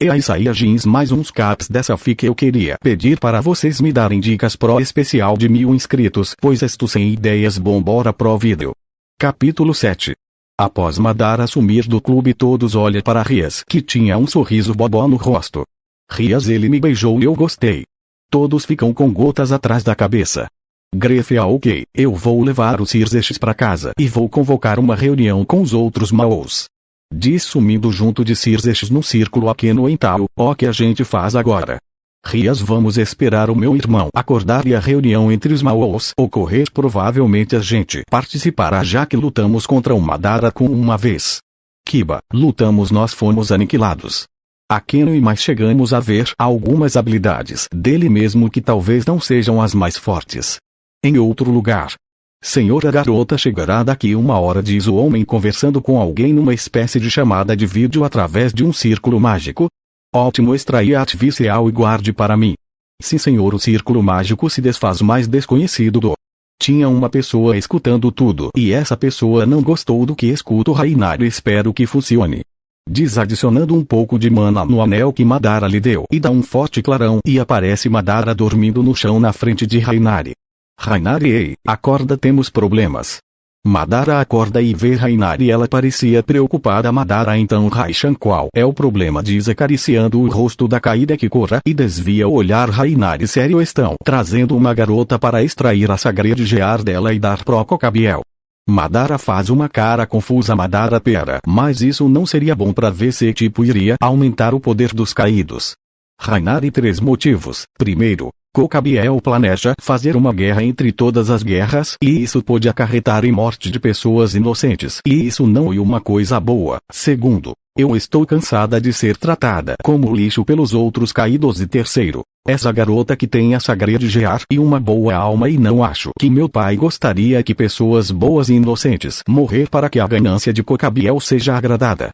E aí saía jeans mais uns caps dessa fica. Eu queria pedir para vocês me darem dicas pro especial de 1000 inscritos, pois estou sem ideias. Bom, bora pro vídeo. Capítulo 7. Após Madara sumir do clube, todos olham para Rias, que tinha um sorriso bobó no rosto. Rias, ele me beijou e eu gostei. Todos ficam com gotas atrás da cabeça. Grefe, ok, eu vou levar os Circes pra casa e vou convocar uma reunião com os outros Maos. Diz sumindo junto de Circes no círculo pequeno em tal, o que a gente faz agora? Rias, vamos esperar o meu irmão acordar e a reunião entre os Maos ocorrer. Provavelmente a gente participará, já que lutamos contra o Madara com uma vez. Kiba, lutamos, nós fomos aniquilados. Akeno e mais chegamos a ver algumas habilidades dele mesmo que talvez não sejam as mais fortes. Em outro lugar. Senhor, a garota chegará daqui uma hora, diz o homem conversando com alguém numa espécie de chamada de vídeo através de um círculo mágico. Ótimo, extraia artificial e guarde para mim. Sim, senhor, o círculo mágico se desfaz, mais desconhecido do. Tinha uma pessoa escutando tudo e essa pessoa não gostou do que escuta. Rainari, espero que funcione. Diz adicionando um pouco de mana no anel que Madara lhe deu e dá um forte clarão e aparece Madara dormindo no chão na frente de Rainari. Rainari, ei, acorda, temos problemas. Madara acorda e vê Rainari, ela parecia preocupada. Madara, então Raishan, qual é o problema? Diz acariciando o rosto da caída Kikora e desvia o olhar. Rainari, sério, estão trazendo uma garota para extrair a Sacred Gear dela e dar pro Kokabiel. Madara faz uma cara confusa. Madara, pera, mas isso não seria bom pra ver se tipo iria aumentar o poder dos caídos. Rainari, 3 motivos. Primeiro, Kokabiel planeja fazer uma guerra entre todas as guerras e isso pode acarretar em morte de pessoas inocentes e isso não é uma coisa boa. Segundo, eu estou cansada de ser tratada como lixo pelos outros caídos. E terceiro, essa garota que tem a Sacred Gear e uma boa alma e não acho que meu pai gostaria que pessoas boas e inocentes morrer para que a ganância de Kokabiel seja agradada.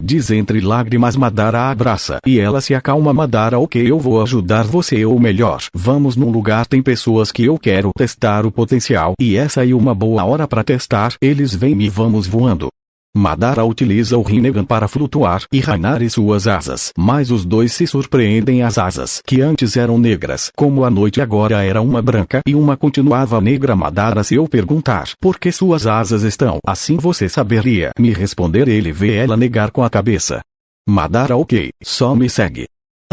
Diz entre lágrimas. Madara a abraça e ela se acalma. Madara, ok, eu vou ajudar você, ou melhor, vamos num lugar, tem pessoas que eu quero testar o potencial e essa é uma boa hora para testar. Eles vêm e vamos voando. Madara utiliza o Rinnegan para flutuar e Rainari suas asas, mas os dois se surpreendem. As asas que antes eram negras como a noite agora era uma branca e uma continuava negra. Madara, se eu perguntar por que suas asas estão assim, você saberia me responder? Ele vê ela negar com a cabeça. Madara, ok, só me segue.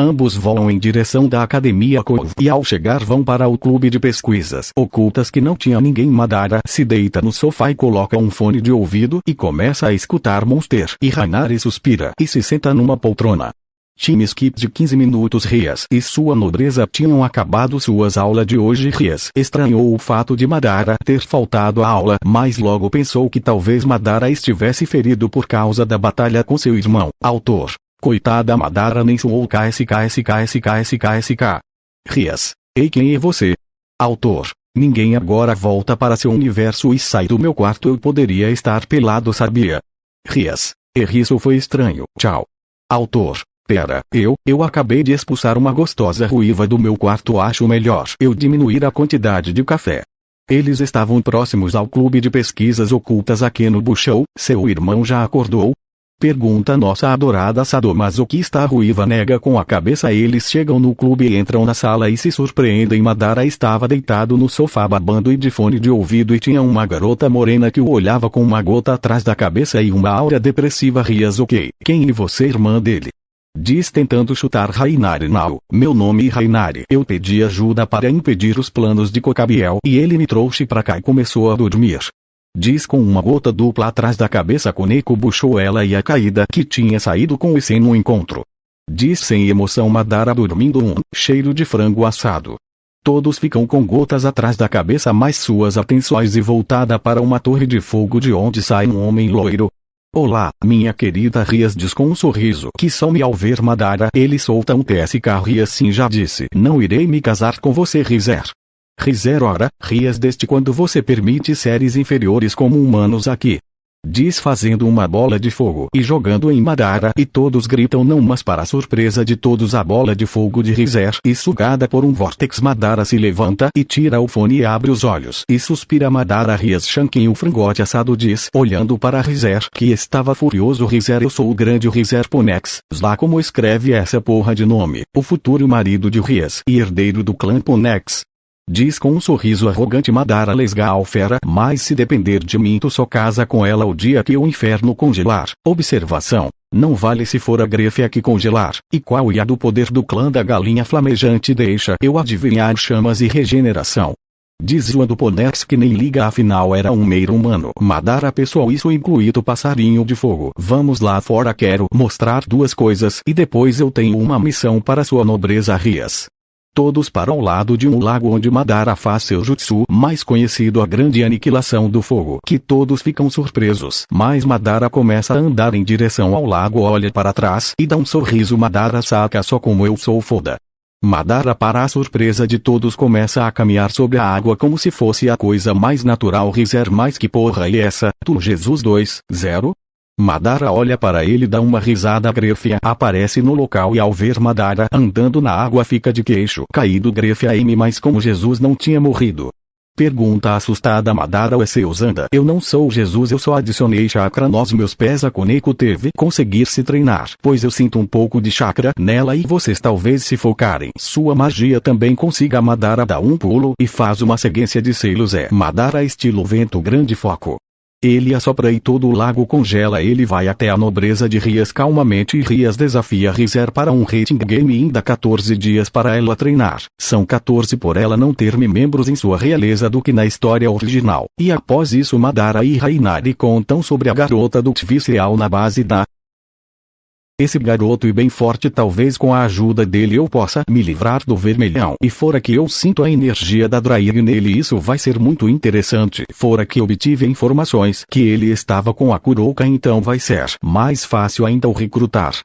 Ambos voam em direção da Academia Cove e ao chegar vão para o clube de pesquisas ocultas que não tinha ninguém. Madara se deita no sofá e coloca um fone de ouvido e começa a escutar Monster e Rainari suspira e se senta numa poltrona. Time skip de 15 minutos. Rias e sua nobreza tinham acabado suas aulas de hoje. Rias estranhou o fato de Madara ter faltado à aula, mas logo pensou que talvez Madara estivesse ferido por causa da batalha com seu irmão. Autor. Coitada, Madara nem suou. KSKSKSKSKSK. Rias. Ei, quem é você? Autor. Ninguém, agora volta para seu universo e sai do meu quarto, eu poderia estar pelado, sabia? Rias. Isso foi estranho, tchau. Autor. Pera, eu acabei de expulsar uma gostosa ruiva do meu quarto, acho melhor eu diminuir a quantidade de café. Eles estavam próximos ao clube de pesquisas ocultas Akeno Bushou. Seu irmão já acordou? Pergunta nossa adorada sadomasoquista. A ruiva nega com a cabeça. Eles chegam no clube e entram na sala e se surpreendem. Madara estava deitado no sofá babando e de fone de ouvido e tinha uma garota morena que o olhava com uma gota atrás da cabeça e uma aura depressiva. Rias, ok, quem é você, irmã dele? Diz tentando chutar Rainari. Não, meu nome é Rainari. Eu pedi ajuda para impedir os planos de Kokabiel e ele me trouxe pra cá e começou a dormir. Diz com uma gota dupla atrás da cabeça. Koneko puxou ela e a caída que tinha saído com o Isen no encontro. Diz sem emoção. Madara dormindo cheiro de frango assado. Todos ficam com gotas atrás da cabeça, mas suas atenções e voltada para uma torre de fogo de onde sai um homem loiro. Olá, minha querida. Rias diz com um sorriso que some ao ver Madara. Ele solta um TSK. Rias, sim, já disse, não irei me casar com você, Rizer. Rizer, ora, Rias, desde quando você permite seres inferiores como humanos aqui? Diz fazendo uma bola de fogo e jogando em Madara e todos gritam não, mas para a surpresa de todos a bola de fogo de Rizer e sugada por um vórtex Madara se levanta e tira o fone e abre os olhos e suspira. Madara Rias Shanken, o frangote assado, diz olhando para Rizer que estava furioso: Rizer, eu sou o grande Rizer Ponex, lá como escreve essa porra de nome, o futuro marido de Rias e herdeiro do clã Ponex. Diz com um sorriso arrogante Madara Lesgal fera, mas se depender de mim tu só casa com ela o dia que o inferno congelar. Observação: não vale se for a Grefia que congelar. E qual ia do poder do clã da galinha flamejante? Deixa eu adivinhar: chamas e regeneração. Diz zoando Ponex que nem liga, afinal era um mero humano. Madara pessoal, isso incluído passarinho de fogo. Vamos lá fora, quero mostrar duas coisas e depois eu tenho uma missão para sua nobreza Rias. Todos para o lado de um lago onde Madara faz seu jutsu, mais conhecido a grande aniquilação do fogo, que todos ficam surpresos. Mas Madara começa a andar em direção ao lago, olha para trás e dá um sorriso. Madara saca só como eu sou foda. Madara, para a surpresa de todos, começa a caminhar sobre a água como se fosse a coisa mais natural. Rizer, mais que porra é essa? Tu Jesus 2.0? Madara olha para ele, dá uma risada. Grefia aparece no local e ao ver Madara andando na água fica de queixo caído. Grefia M, mas como Jesus não tinha morrido? Pergunta assustada Madara. O Zeus anda. Eu não sou Jesus, eu só adicionei chakra nos meus pés. A Koneko teve conseguir se treinar, pois eu sinto um pouco de chakra nela e vocês talvez se focarem sua magia também consiga. Madara dá um pulo e faz uma sequência de selos. Madara estilo vento, grande foco. Ele assopra e todo o lago congela. Ele vai até a nobreza de Rias calmamente e Rias desafia Rizer para um rating game e dá 14 dias para ela treinar. São 14 por ela não ter membros em sua realeza do que na história original. E após isso Madara e Rainari contam sobre a garota do oficial na base da... Esse garoto e bem forte, talvez com a ajuda dele eu possa me livrar do vermelhão. E fora que eu sinto a energia da Drair nele, isso vai ser muito interessante. Fora que obtive informações que ele estava com a Kuroka, então vai ser mais fácil ainda o recrutar.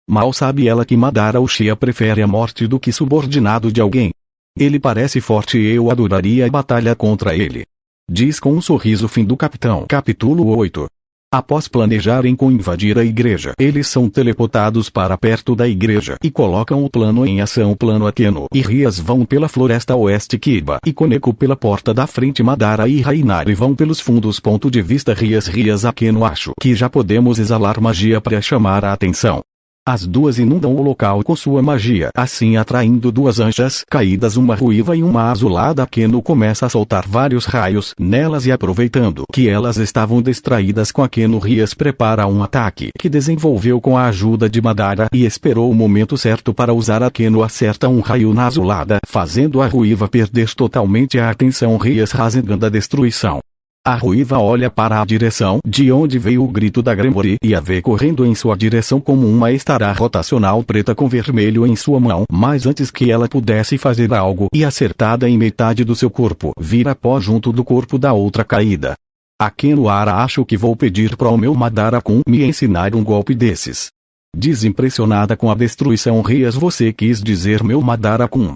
Mal sabe ela que Madara Uchiha prefere a morte do que subordinado de alguém. Ele parece forte e eu adoraria a batalha contra ele. Diz com um sorriso. Fim do capitão. Capítulo 8. Após planejarem com invadir a igreja, eles são teleportados para perto da igreja e colocam o plano em ação. Plano Akeno e Rias vão pela floresta oeste, Kiba e Koneko pela porta da frente, Madara e Rainari vão pelos fundos. Ponto de vista Rias Akeno, acho que já podemos exalar magia para chamar a atenção. As duas inundam o local com sua magia, assim atraindo duas anjas caídas, uma ruiva e uma azulada. Akeno começa a soltar vários raios nelas e aproveitando que elas estavam distraídas com Akeno, Rias prepara um ataque que desenvolveu com a ajuda de Madara e esperou o momento certo para usar. Akeno acerta um raio na azulada, fazendo a ruiva perder totalmente a atenção. Rias rasgando a destruição. A ruiva olha para a direção de onde veio o grito da Gremory e a vê correndo em sua direção como uma estará rotacional preta com vermelho em sua mão, mas antes que ela pudesse fazer algo e acertada em metade do seu corpo, vira pó junto do corpo da outra caída. Akeno Ara, acho que vou pedir pro meu Madara-kun me ensinar um golpe desses. Desimpressionada com a destruição Rias, você quis dizer meu Madara-kun?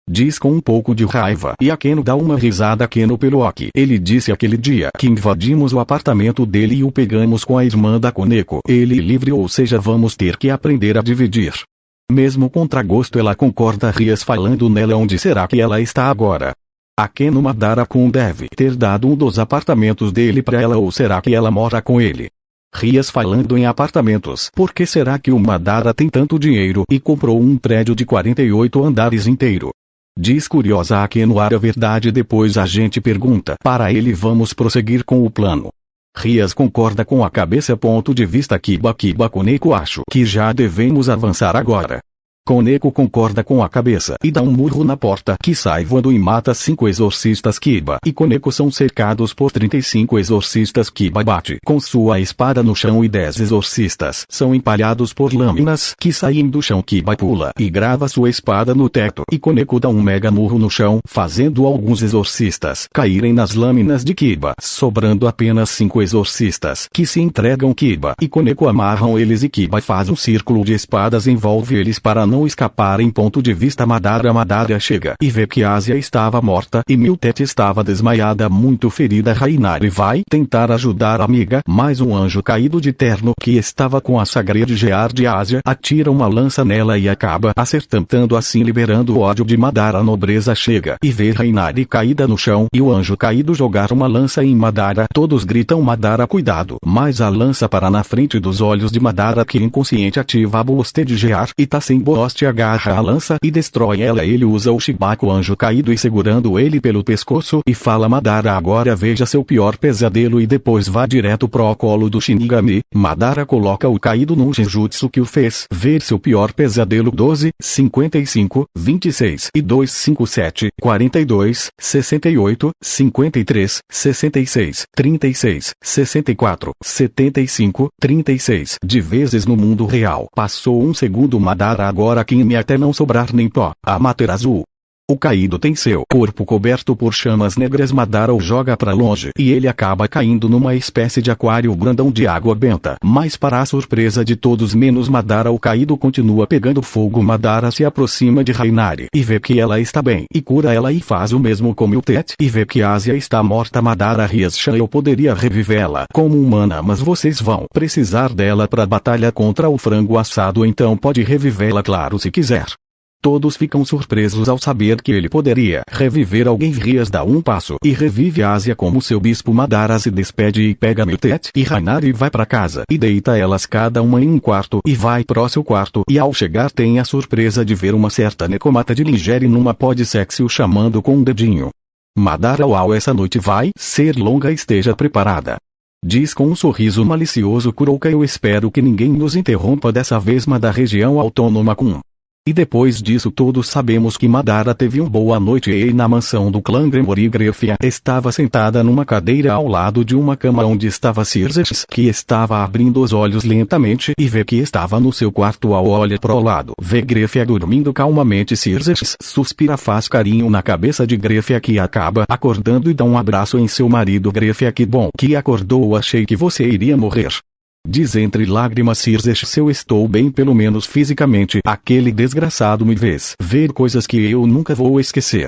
Diz com um pouco de raiva e Akeno dá uma risada. Akeno pelo ok. Ele disse aquele dia que invadimos o apartamento dele e o pegamos com a irmã da Koneko. Ele livre, ou seja, vamos ter que aprender a dividir. Mesmo contra gosto ela concorda. Rias falando nela, onde será que ela está agora? Akeno Madara-kun deve ter dado um dos apartamentos dele para ela, ou será que ela mora com ele? Rias falando em apartamentos. Por que será que o Madara tem tanto dinheiro e comprou um prédio de 48 andares inteiro? Diz curiosa Akeno Ara, verdade. Depois a gente pergunta para ele. Vamos prosseguir com o plano. Rias concorda com a cabeça. Ponto de vista Kiba Koneko, acho que já devemos avançar agora. Koneko concorda com a cabeça e dá um murro na porta, que sai voando e mata 5 exorcistas. Kiba e Koneko são cercados por 35 exorcistas. Kiba bate com sua espada no chão e 10 exorcistas são empalhados por lâminas que saem do chão. Kiba pula e grava sua espada no teto e Koneko dá um mega murro no chão, fazendo alguns exorcistas caírem nas lâminas de Kiba, sobrando apenas 5 exorcistas que se entregam. Kiba e Koneko amarram eles e Kiba faz um círculo de espadas, envolve eles para não não escapar em ponto de vista Madara. Madara chega e vê que Ásia estava morta e Miltet estava desmaiada muito ferida. Rainari vai tentar ajudar a amiga, mas um anjo caído de terno que estava com a Sagred Gear de Ásia atira uma lança nela e acaba acertando assim liberando o ódio de Madara. A nobreza chega e vê Rainari caída no chão e o anjo caído jogar uma lança em Madara. Todos gritam Madara cuidado, mas a lança para na frente dos olhos de Madara que inconsciente ativa a Boosted Gear e Tassen Boost agarra a lança e destrói ela. Ele usa o Shibaku anjo caído e segurando ele pelo pescoço e fala Madara agora veja seu pior pesadelo e depois vá direto pro colo do Shinigami. Madara coloca o caído num Genjutsu que o fez ver seu pior pesadelo. 12, 55, 26 e 257, 42, 68, 53, 66, 36, 64, 75, 36 de vezes no mundo real. Passou um segundo Madara agora Kimi até não sobrar nem pó. Amaterasu. O caído tem seu corpo coberto por chamas negras. Madara o joga pra longe e ele acaba caindo numa espécie de aquário grandão de água benta. Mas para a surpresa de todos menos Madara o caído continua pegando fogo. Madara se aproxima de Rainari e vê que ela está bem e cura ela e faz o mesmo com Miltet e vê que Ásia está morta. Madara riacha eu poderia revivê-la como humana mas vocês vão precisar dela pra batalha contra o frango assado então pode revivê-la claro se quiser. Todos ficam surpresos ao saber que ele poderia reviver alguém. Rias dá um passo e revive Ásia como seu bispo. Madara se despede e pega Miltet e Rainari vai para casa e deita elas cada uma em um quarto e vai pro seu quarto e ao chegar tem a surpresa de ver uma certa Nekomata de lingerie numa pod sexy o chamando com um dedinho. Madara uau essa noite vai ser longa esteja preparada. Diz com um sorriso malicioso Kurouka eu espero que ninguém nos interrompa dessa vez da região autônoma Kun. E depois disso todos sabemos que Madara teve uma boa noite e na mansão do clã Gremory Grefia estava sentada numa cadeira ao lado de uma cama onde estava Circes que estava abrindo os olhos lentamente e vê que estava no seu quarto ao olhar pro lado. Vê Grefia dormindo calmamente. Circes suspira faz carinho na cabeça de Grefia que acaba acordando e dá um abraço em seu marido. Grefia que bom que acordou achei que você iria morrer. Diz entre lágrimas Circes eu estou bem pelo menos fisicamente aquele desgraçado me fez ver coisas que eu nunca vou esquecer.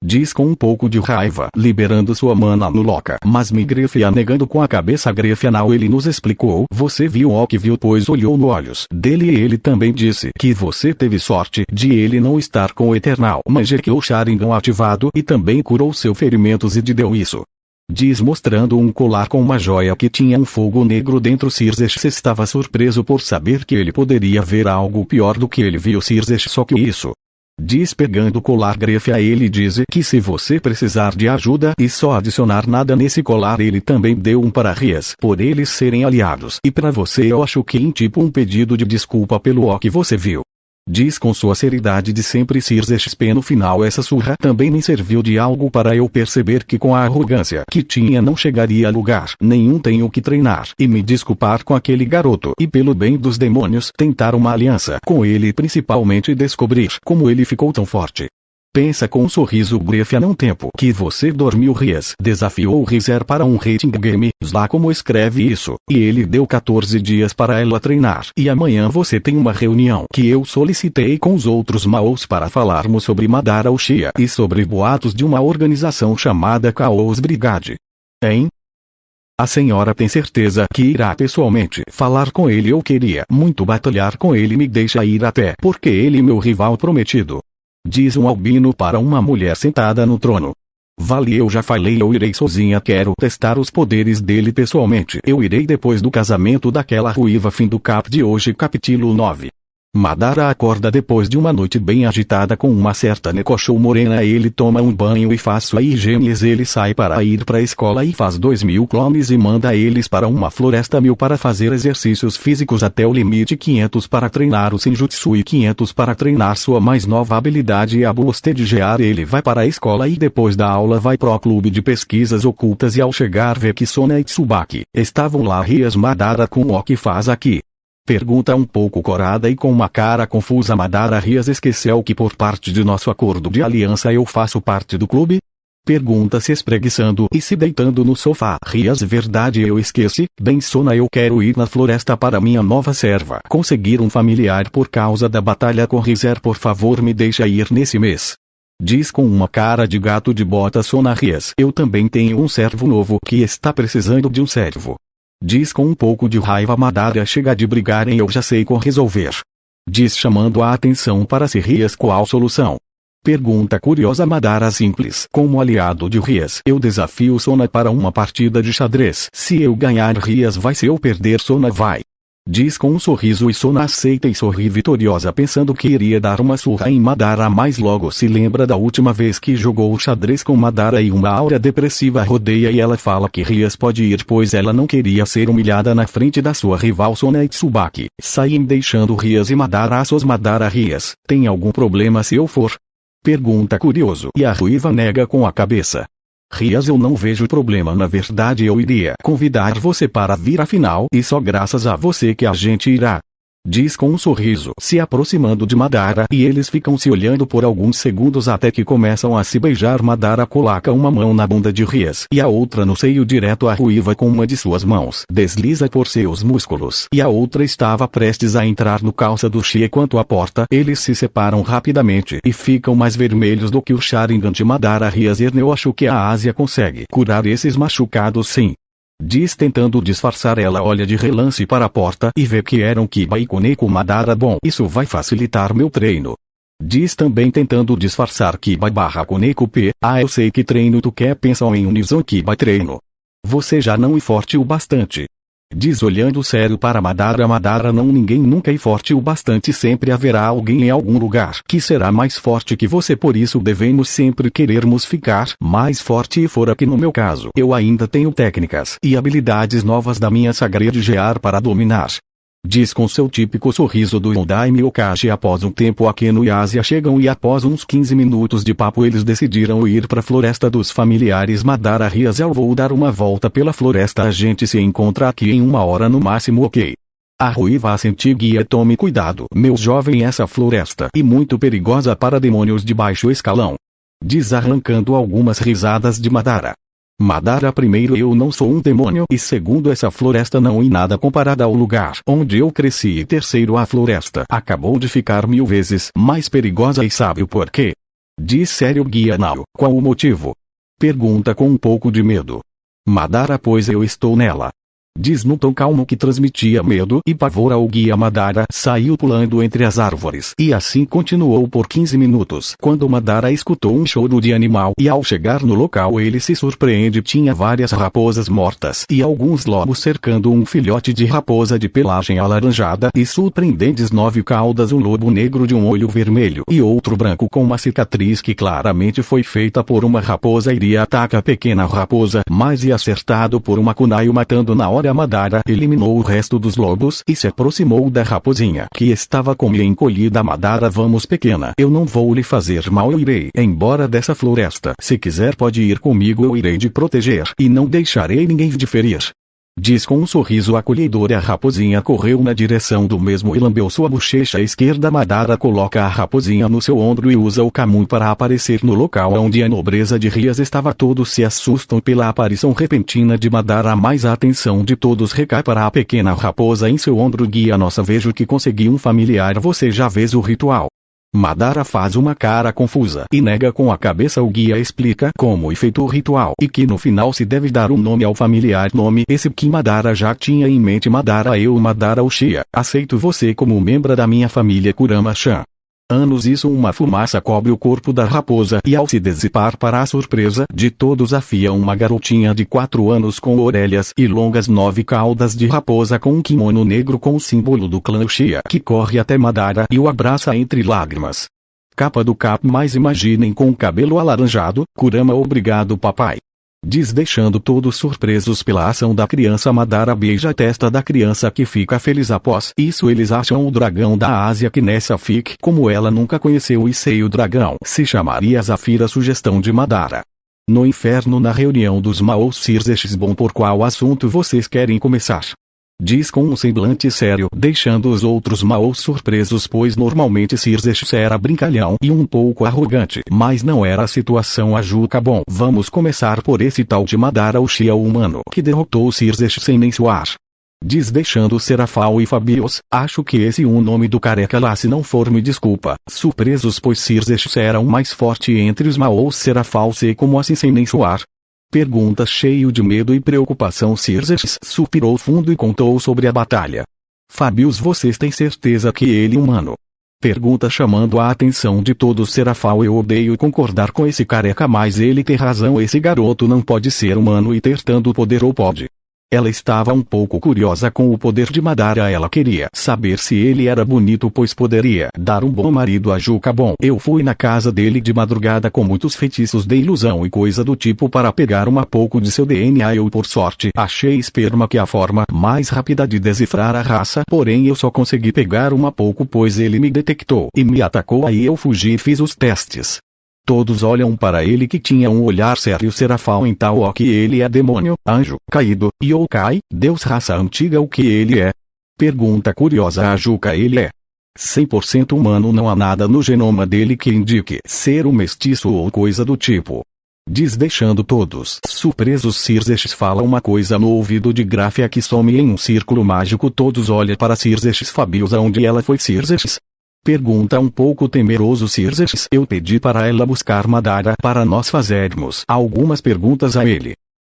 Diz com um pouco de raiva liberando sua mana no Loca mas Grefia negando com a cabeça. Grefia não ele nos explicou você viu o que viu pois olhou nos olhos dele e ele também disse que você teve sorte de ele não estar com o Eternal Magia que o Sharingan ativado e também curou seus ferimentos e te deu isso. Diz mostrando um colar com uma joia que tinha um fogo negro dentro. Circes estava surpreso por saber que ele poderia ver algo pior do que ele viu. Circes só que isso. Diz pegando o colar Grefia ele diz que se você precisar de ajuda e só adicionar nada nesse colar ele também deu um para Rias por eles serem aliados e para você eu acho que em tipo um pedido de desculpa pelo o que você viu. Diz com sua seriedade de sempre. Circes no final essa surra também me serviu de algo para eu perceber que com a arrogância que tinha não chegaria a lugar nenhum. Tenho que treinar e me desculpar com aquele garoto e pelo bem dos demônios tentar uma aliança com ele principalmente descobrir como ele ficou tão forte. Pensa com um sorriso Grefia não tempo que você dormiu. Rias desafiou Rizer para um rating game, lá como escreve isso, e ele deu 14 dias para ela treinar e amanhã você tem uma reunião que eu solicitei com os outros Maos para falarmos sobre Madara Uchiha e sobre boatos de uma organização chamada Chaos Brigade. Hein? A senhora tem certeza que irá pessoalmente falar com ele? Eu queria muito batalhar com ele me deixa ir até porque ele é meu rival prometido. Diz um albino para uma mulher sentada no trono. Vale eu já falei eu irei sozinha quero testar os poderes dele pessoalmente eu irei depois do casamento daquela ruiva. Fim do cap de hoje capítulo 9. Madara acorda depois de uma noite bem agitada com uma certa Nekoshou morena. Ele toma um banho e faz sua higiene. Ele sai para ir para a escola e faz 2000 clones e manda eles para uma floresta 1000 para fazer exercícios físicos até o limite. 500 para treinar o Senjutsu e 500 para treinar sua mais nova habilidade a Boosted Gear. Ele vai para a escola e depois da aula vai pro clube de pesquisas ocultas e ao chegar vê que Sona e Tsubaki estavam lá. Rias Madara com o que faz aqui? Pergunta um pouco corada e com uma cara confusa. Madara Rias esqueceu que por parte de nosso acordo de aliança eu faço parte do clube? Pergunta se espreguiçando e se deitando no sofá. Rias, verdade, eu esqueci. Bem, Sona, eu quero ir na floresta para minha nova serva conseguir um familiar por causa da batalha com Rizer. Por favor, me deixa ir nesse mês. Diz com uma cara de gato de bota Sona. Rias, eu também tenho um servo novo que está precisando de um servo. Diz com um pouco de raiva. Madara, chega de brigarem, eu já sei como resolver. Diz chamando a atenção para si. Rias, qual solução? Pergunta curiosa. Madara, simples. Como aliado de Rias, eu desafio Sona para uma partida de xadrez. Se eu ganhar, Rias vai. Se eu perder, Sona vai. Diz com um sorriso e Sona aceita e sorri vitoriosa, pensando que iria dar uma surra em Madara, mas logo se lembra da última vez que jogou xadrez com Madara e uma aura depressiva rodeia e ela fala que Rias pode ir, pois ela não queria ser humilhada na frente da sua rival Sona e Tsubaki. Saem deixando Rias e Madara a sós. Madara, Rias, tem algum problema se eu for? Pergunta curioso e a ruiva nega com a cabeça. Rias, eu não vejo problema, na verdade eu iria convidar você para vir à final e só graças a você que a gente irá. Diz com um sorriso, se aproximando de Madara e eles ficam se olhando por alguns segundos até que começam a se beijar. Madara coloca uma mão na bunda de Rias e a outra no seio direto. A ruiva com uma de suas mãos desliza por seus músculos e a outra estava prestes a entrar no calça do Shie quanto à porta. Eles se separam rapidamente e ficam mais vermelhos do que o Sharingan de Madara. Rias, eu acho que a Ásia consegue curar esses machucados, sim. Diz tentando disfarçar. Ela olha de relance para a porta e vê que eram Kiba e Koneko. Madara, bom, isso vai facilitar meu treino. Diz também tentando disfarçar Kiba / Koneko. Eu sei que treino tu quer, pensam em Unison Kiba treino. Você já não é forte o bastante. Diz olhando sério para Madara. Madara, não, ninguém nunca é forte o bastante, sempre haverá alguém em algum lugar que será mais forte que você, por isso devemos sempre querermos ficar mais forte. E fora que no meu caso eu ainda tenho técnicas e habilidades novas da minha Sacred Gear para dominar. Diz com seu típico sorriso do Daime Okashi. Após um tempo, Akeno e Ásia chegam e após uns 15 minutos de papo eles decidiram ir para a floresta dos familiares. Madara, Rias, eu vou dar uma volta pela floresta, a gente se encontra aqui em 1 hora no máximo, ok? A ruiva assente. Guia, tome cuidado, meu jovem, essa floresta é muito perigosa para demônios de baixo escalão. Diz arrancando algumas risadas de Madara. Madara, primeiro, eu não sou um demônio e segundo, essa floresta não é nada comparada ao lugar onde eu cresci e terceiro, a floresta acabou de ficar 1000 vezes mais perigosa e sabe o porquê? Diz sério Guia, não, qual o motivo? Pergunta com um pouco de medo. Madara, pois eu estou nela. Diz num tom calmo que transmitia medo e pavor ao Guia. Madara saiu pulando entre as árvores e assim continuou por 15 minutos. Quando Madara escutou um choro de animal e ao chegar no local ele se surpreende, tinha várias raposas mortas e alguns lobos cercando um filhote de raposa de pelagem alaranjada e surpreendentes 9 caudas, um lobo negro de um olho vermelho e outro branco com uma cicatriz que claramente foi feita por uma raposa. Iria atacar a pequena raposa, mas e acertado por uma kunai, matando na hora. Madara eliminou o resto dos lobos e se aproximou da raposinha que estava como encolhida. Madara, vamos pequena, eu não vou lhe fazer mal, eu irei embora dessa floresta. Se quiser pode ir comigo, eu irei te proteger e não deixarei ninguém te ferir. Diz com um sorriso acolhedor. A raposinha correu na direção do mesmo e lambeu sua bochecha esquerda. Madara coloca a raposinha no seu ombro e usa o Kamun para aparecer no local onde a nobreza de Rias estava. Todos se assustam pela aparição repentina de Madara, mas a atenção de todos recai para a pequena raposa em seu ombro. Guia, nossa, vejo que consegui um familiar, você já fez o ritual? Madara faz uma cara confusa e nega com a cabeça. O guia explica como é feito o ritual e que no final se deve dar um nome ao familiar, nome esse que Madara já tinha em mente. Madara, eu, Madara Uchiha, aceito você como membro da minha família Kurama-chan. Anos. Isso, uma fumaça cobre o corpo da raposa e ao se dissipar, para a surpresa de todos, afia uma garotinha de 4 anos com orelhas e longas 9 caudas de raposa com um kimono negro com o símbolo do clã Uchiha, que corre até Madara e o abraça entre lágrimas. Capa do cap, mas imaginem com o cabelo alaranjado. Kurama, obrigado papai. Diz deixando todos surpresos pela ação da criança. Madara beija a testa da criança que fica feliz. Após isso eles acham o dragão da Ásia, que nessa fic como ela nunca conheceu, e sei o dragão se chamaria Zafira. Sugestão de Madara. No inferno, na reunião dos Maosirs. Bom, por qual assunto vocês querem começar? Diz com um semblante sério, deixando os outros Maôs surpresos, pois normalmente Xerxes era brincalhão e um pouco arrogante, mas não era a situação. Ajuca. Bom, vamos começar por esse tal de Madara, o Xia humano, que derrotou Xerxes sem nem suar. Diz deixando Serafal e Fabius, acho que esse nome do careca lá, se não for me desculpa, surpresos, pois Xerxes era o mais forte entre os Maôs. Serafal sei como assim sem nem suar? Pergunta cheio de medo e preocupação. Xerxes suspirou fundo e contou sobre a batalha. Fabius, vocês têm certeza que ele é humano? Pergunta chamando a atenção de todos. Serafal, eu odeio concordar com esse careca, mas ele tem razão, esse garoto não pode ser humano e ter tanto poder, ou pode? Ela estava um pouco curiosa com o poder de Madara. Ela queria saber se ele era bonito, pois poderia dar um bom marido a Juca. Bom, eu fui na casa dele de madrugada com muitos feitiços de ilusão e coisa do tipo para pegar pouco de seu DNA. Eu, por sorte, achei esperma, que é a forma mais rápida de decifrar a raça, porém eu só consegui pegar pouco pois ele me detectou e me atacou. Aí eu fugi e fiz os testes. Todos olham para ele, que tinha um olhar sério. Serafal, então o que ele é? Demônio, anjo, caído, yokai, deus, raça antiga, o que ele é? Pergunta curiosa a Juca. Ele é 100% humano, não há nada no genoma dele que indique ser um mestiço ou coisa do tipo. Diz deixando todos surpresos. Xerxes fala uma coisa no ouvido de Grafia, que some em um círculo mágico. Todos olham para Xerxes. Fabius, aonde ela foi? Xerxes? Pergunta um pouco temeroso Xerxes. Eu pedi para ela buscar Madara para nós fazermos algumas perguntas a ele.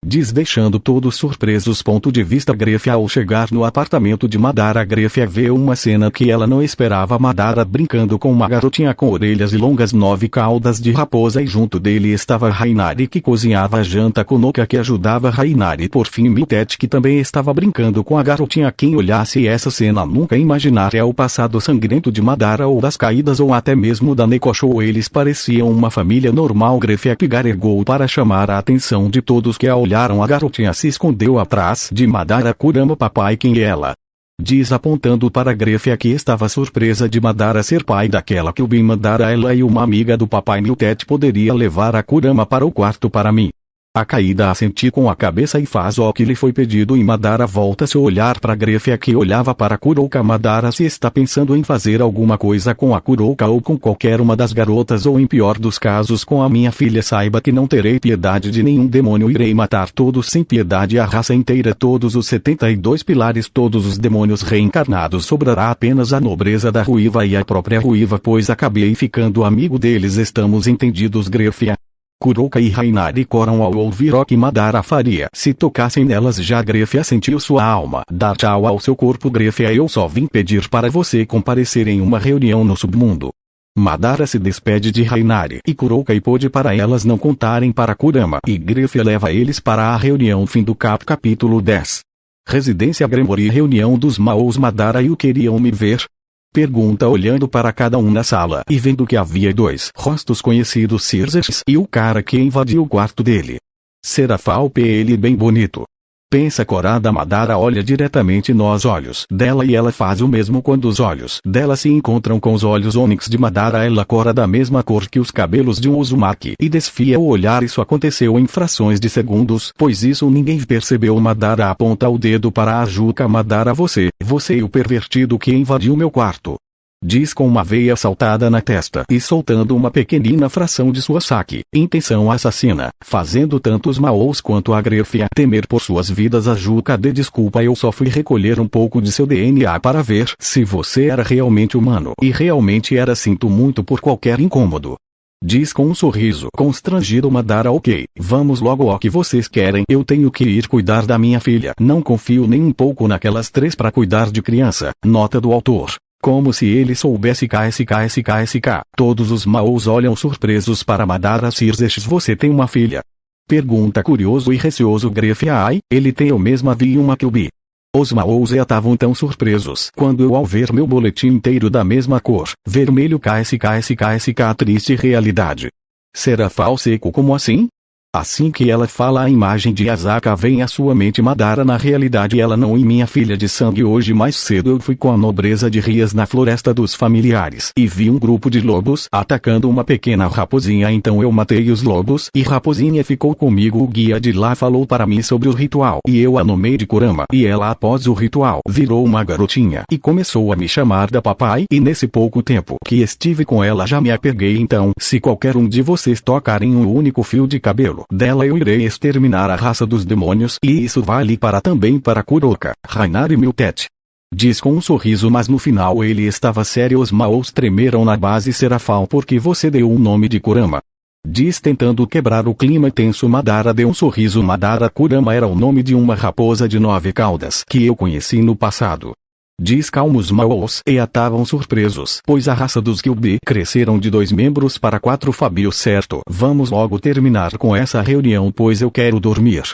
Diz deixando todos surpresos. Ponto de vista Grefia. Ao chegar no apartamento de Madara, Grefia vê uma cena que ela não esperava. Madara brincando com uma garotinha com orelhas e longas 9 caudas de raposa, e junto dele estava Rainari, que cozinhava a janta. Konoka, que ajudava Rainari. Por fim Miltet, que também estava brincando com a garotinha. Quem olhasse essa cena nunca imaginaria o passado sangrento de Madara, ou das caídas, ou até mesmo da Nekoshou. Eles pareciam uma família normal. Grefia pigarregou para chamar a atenção de todos, que ao olharam a garotinha se escondeu atrás de Madara. Kurama, papai, quem é ela? Diz apontando para Grefia, que estava surpresa de Madara ser pai daquela que o Bin Madara. Ela e uma amiga do papai. Miltet poderia levar a Kurama para o quarto para mim. A caída assente com a cabeça e faz o que lhe foi pedido, e Madara volta seu olhar para Grefia, que olhava para Kurouka. Madara, se está pensando em fazer alguma coisa com a Kurouka ou com qualquer uma das garotas, ou em pior dos casos com a minha filha, saiba que não terei piedade de nenhum demônio. Irei matar todos sem piedade, a raça inteira, todos os 72 pilares, todos os demônios reencarnados. Sobrará apenas a nobreza da Ruiva e a própria Ruiva, pois acabei ficando amigo deles. Estamos entendidos? Grefia, Kurouka e Rainari coram ao ouvir o que Madara faria se tocassem nelas. Já Grefia sentiu sua alma dar tchau ao seu corpo. Grefia, eu só vim pedir para você comparecer em uma reunião no submundo. Madara se despede de Rainari e Kurouka e pede para elas não contarem para Kurama, e Grefia leva eles para a reunião. Fim do capítulo 10. Residência Gremory. Reunião dos Maôs. Madara e o queriam me ver? Pergunta olhando para cada um na sala e vendo que havia 2 rostos conhecidos, Xerxes e o cara que invadiu o quarto dele. Serafal, ele bem bonito. Pensa corada. Madara olha diretamente nos olhos dela e ela faz o mesmo quando os olhos dela se encontram com os olhos ônix de Madara. Ela cora da mesma cor que os cabelos de um Uzumaki e desfia o olhar. Isso aconteceu em frações de segundos, pois isso ninguém percebeu. Madara aponta o dedo para a Juca. Madara, você e o pervertido que invadiu meu quarto. Diz com uma veia saltada na testa e soltando uma pequenina fração de sua saque. Intenção assassina, fazendo tanto os Maôs quanto a Grefia temer por suas vidas. A Juca, desculpa, eu só fui recolher um pouco de seu DNA para ver se você era realmente humano. E realmente era. Sinto muito por qualquer incômodo. Diz com um sorriso constrangido. Madara, ok, vamos logo, o que vocês querem? Eu tenho que ir cuidar da minha filha. Não confio nem um pouco naquelas 3 para cuidar de criança. Nota do autor. Como se ele soubesse. KSK. Todos os Maôs olham surpresos para Madara. Xerxes, você tem uma filha? Pergunta curioso e receoso Grefia. Ai, ele tem o mesmo vi uma que eu vi. Os Maôs estavam tão surpresos quando eu ao ver meu boletim inteiro da mesma cor, vermelho. KSK. Triste realidade. Serafal seco, como assim? Assim que ela fala, a imagem de Asaka vem à sua mente. Madara, na realidade ela não é minha filha de sangue. Hoje mais cedo eu fui com a nobreza de Rias na floresta dos familiares e vi um grupo de lobos atacando uma pequena raposinha. Então eu matei os lobos e raposinha ficou comigo. O guia de lá falou para mim sobre o ritual e eu a nomei de Kurama. E ela, após o ritual, virou uma garotinha e começou a me chamar da papai. E nesse pouco tempo que estive com ela já me apeguei. Então, se qualquer um de vocês tocar em um único fio de cabelo dela, eu irei exterminar a raça dos demônios. E isso vale também para Kuroka, Rainar e Miltet. Diz com um sorriso, mas no final ele estava sério. Os Maos tremeram na base Serafal porque você deu o nome de Kurama. Diz tentando quebrar o clima tenso. Madara deu um sorriso. Madara Kurama era o nome de uma raposa de 9 caudas que eu conheci no passado. Diz calmo. Os Maos estavam surpresos, pois a raça dos Kyuubi cresceram de 2 membros para 4. Fabio, certo. Vamos logo terminar com essa reunião, pois eu quero dormir.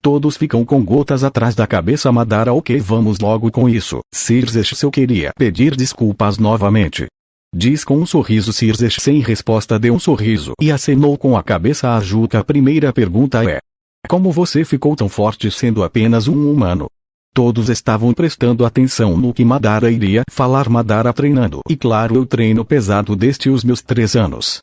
Todos ficam com gotas atrás da cabeça. Madara, ok, vamos logo com isso. Circe, eu queria pedir desculpas novamente. Diz com um sorriso. Circe, sem resposta, deu um sorriso e acenou com a cabeça a Juca. A primeira pergunta é: como você ficou tão forte sendo apenas um humano? Todos estavam prestando atenção no que Madara iria falar. Madara treinando. E claro, eu treino pesado desde os meus 3 anos.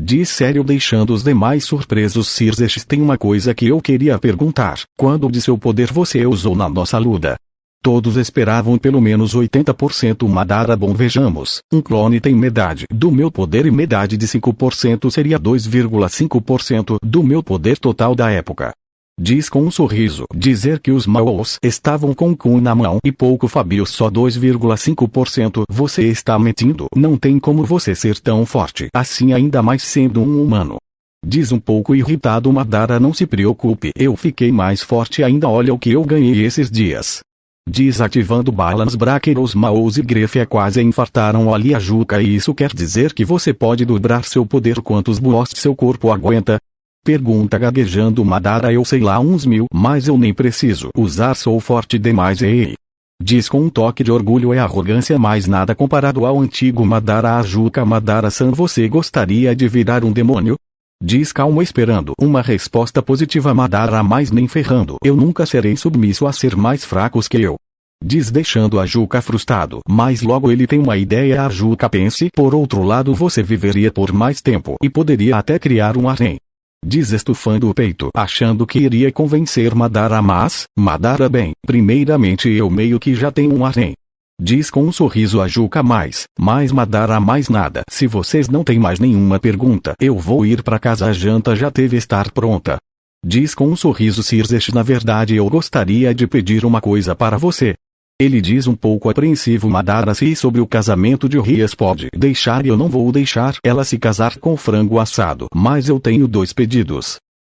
Diz sério, deixando os demais surpresos. Circe, tem uma coisa que eu queria perguntar. Quando de seu poder você usou na nossa luta? Todos esperavam pelo menos 80%. Madara, bom, vejamos. Um clone tem metade do meu poder e metade de 5% seria 2,5% do meu poder total da época. Diz com um sorriso. Dizer que os Maos estavam com o Kun na mão e pouco. Fabio, só 2,5%. Você está mentindo. Não tem como você ser tão forte assim, ainda mais sendo um humano. Diz um pouco irritado. Madara, não se preocupe, eu fiquei mais forte ainda. Olha o que eu ganhei esses dias. Diz ativando Balance Breaker. Os Maos e Grefia quase infartaram ali a Juca. E isso quer dizer que você pode dobrar seu poder. Quantos boosts seu corpo aguenta? Pergunta gaguejando Madara. Eu sei lá, uns 1000, mas eu nem preciso usar, sou forte demais. Ei. Diz com um toque de orgulho e arrogância, mas nada comparado ao antigo Madara. A Juca. Madara-san, você gostaria de virar um demônio? Diz calmo, esperando uma resposta positiva. Madara, mas nem ferrando, eu nunca serei submisso a ser mais fracos que eu. Diz deixando a Juca frustrado, mas logo ele tem uma ideia. A Juca pense, por outro lado, você viveria por mais tempo e poderia até criar um harém. Diz estufando o peito, achando que iria convencer Madara, mas, Madara, bem, primeiramente eu meio que já tenho um harém. Diz com um sorriso a Juca, mais Madara, mais nada. Se vocês não têm mais nenhuma pergunta, eu vou ir pra casa, a janta já deve estar pronta. Diz com um sorriso Circe, na verdade eu gostaria de pedir uma coisa para você. Ele diz um pouco apreensivo. Madara, se sobre o casamento de Rias pode deixar, eu não vou deixar ela se casar com frango assado, mas eu tenho 2 pedidos.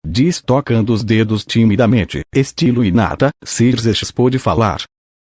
Diz tocando os dedos timidamente, estilo Hinata. Circe pode falar.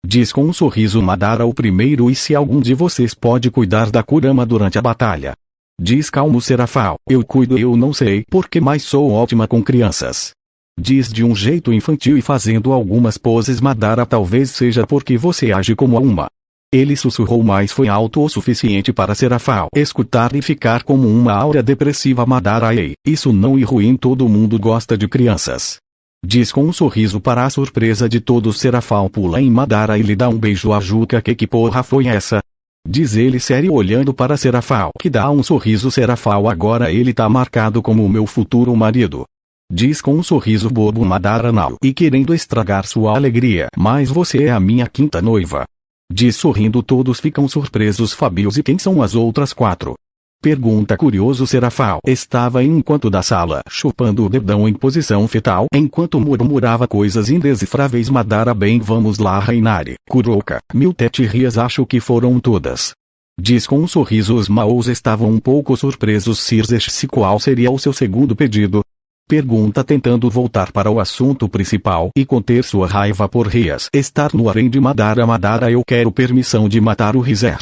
Diz com um sorriso Madara, o primeiro, e se algum de vocês pode cuidar da Kurama durante a batalha? Diz calmo Serafal, eu cuido, eu não sei porque, mas sou ótima com crianças. Diz de um jeito infantil e fazendo algumas poses. Madara, talvez seja porque você age como uma. Ele sussurrou, mas foi alto o suficiente para Serafal escutar e ficar como uma aura depressiva. Madara, ei, isso não é ruim, todo mundo gosta de crianças. Diz com um sorriso. Para a surpresa de todos, Serafal pula em Madara e lhe dá um beijo. A Juca, que porra foi essa? Diz ele sério olhando para Serafal, que dá um sorriso. Serafal, agora ele tá marcado como o meu futuro marido. Diz com um sorriso bobo Madara, não, e querendo estragar sua alegria, mas você é a minha 5ª noiva. Diz sorrindo. Todos ficam surpresos. Fabios, e quem são as outras 4? Pergunta curioso. Serafal estava em um canto da sala, chupando o dedão em posição fetal, enquanto murmurava coisas indecifráveis. Madara, bem, vamos lá, Reinari, Kuroka, Miltet e Rias, acho que foram todas. Diz com um sorriso. Os Maos estavam um pouco surpresos. Circe, qual seria o seu segundo pedido? Pergunta tentando voltar para o assunto principal e conter sua raiva por Rias estar no harém de Madara. Madara, eu quero permissão de matar o Rizer.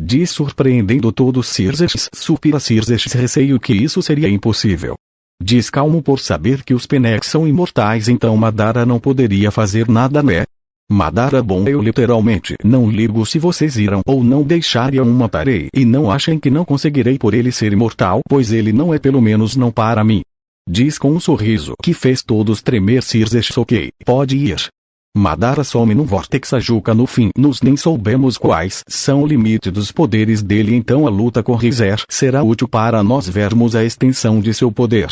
Diz surpreendendo todos. Circe supira. Circe, receio que isso seria impossível. Diz calmo por saber que os Penex são imortais, então Madara não poderia fazer nada, né? Madara, bom, eu literalmente não ligo se vocês irão ou não deixar, eu matarei, e não achem que não conseguirei por ele ser imortal, pois ele não é, pelo menos não para mim. Diz com um sorriso que fez todos tremer Circe. Ok, pode ir. Madara some num vórtice Juca no fim. Nós nem soubemos quais são o limite dos poderes dele, então a luta com Rizer será útil para nós vermos a extensão de seu poder.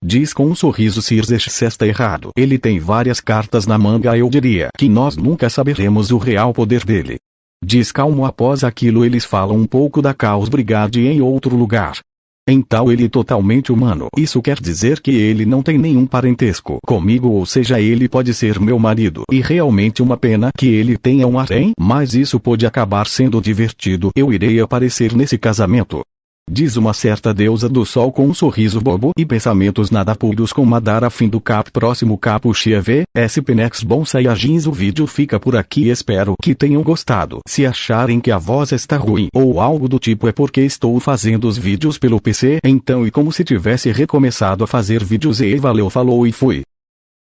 Diz com um sorriso Circe. Se está errado. Ele tem várias cartas na manga, eu diria que nós nunca saberemos o real poder dele. Diz calmo. Após aquilo eles falam um pouco da Chaos Brigade em outro lugar. Então ele totalmente humano. Isso quer dizer que ele não tem nenhum parentesco comigo, ou seja, ele pode ser meu marido. E realmente uma pena que ele tenha um harém, mas isso pode acabar sendo divertido. Eu irei aparecer nesse casamento. Diz uma certa deusa do sol com um sorriso bobo e pensamentos nada puros com Madara. Fim do cap. Próximo Capuchia V, SP Next Bom Saiyajins. O vídeo fica por aqui, espero que tenham gostado. Se acharem que a voz está ruim ou algo do tipo é porque estou fazendo os vídeos pelo PC, então e como se tivesse recomeçado a fazer vídeos. E valeu, falou e fui.